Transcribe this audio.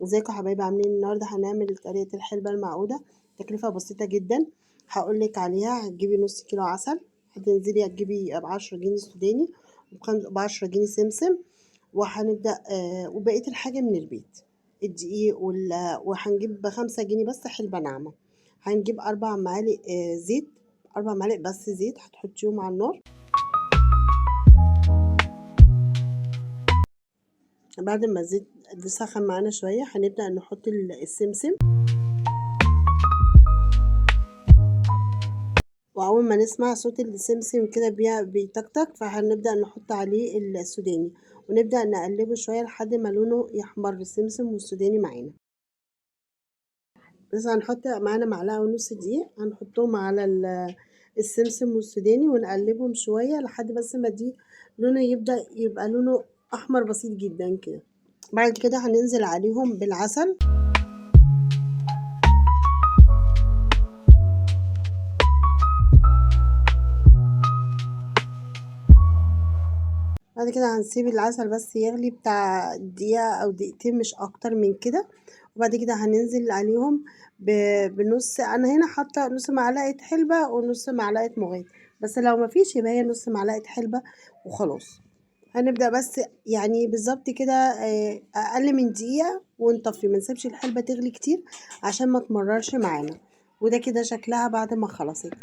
ازيكم يا حبايبي عاملين إيه؟ النهارده هنعمل طريقة الحلبة المعقودة. تكلفة بسيطة جدا هقولك عليها. هتجيبي نص كيلو عسل، هتنزلي هتجيبي ب10 جنيه سوداني ب10 جنيه سمسم. وهنبدأ وبقية الحاجة من البيت، الدقيق وهنجيب ب5 جنيه بس حلبة ناعمة. هنجيب 4 معالق زيت، 4 معالق بس زيت هتحطيهم على النار. بعد ما الزيت سخن معانا شوية هنبدأ نحط السمسم، وأول ما نسمع صوت السمسم كده بيتكتك فهنبدأ نحط عليه السوداني، ونبدأ نقلبه شوية لحد ما لونه يحمر السمسم والسوداني معانا. بس هنحط معانا معلقة ونص دقيق هنحطهم على السمسم والسوداني ونقلبهم شوية لحد بس ما دي لونه يبقى لونه أحمر بسيط جدا كده. بعد كده هننزل عليهم بالعسل، بعد كده هنسيب العسل بس يغلي بتاع دقيقة أو دقيقتين مش أكتر من كده. وبعد كده هننزل عليهم بنص، أنا هنا حاطة نص معلقة حلبة ونص معلقة مغات، بس لو مفيش يبقى هي نص معلقة حلبة وخلاص. هنبدأ بس يعني بالظبط كده أقل من دقيقة ونطفي، منسيبش الحلبة تغلي كتير عشان ما تمررش معانا. وده كده شكلها بعد ما خلصت.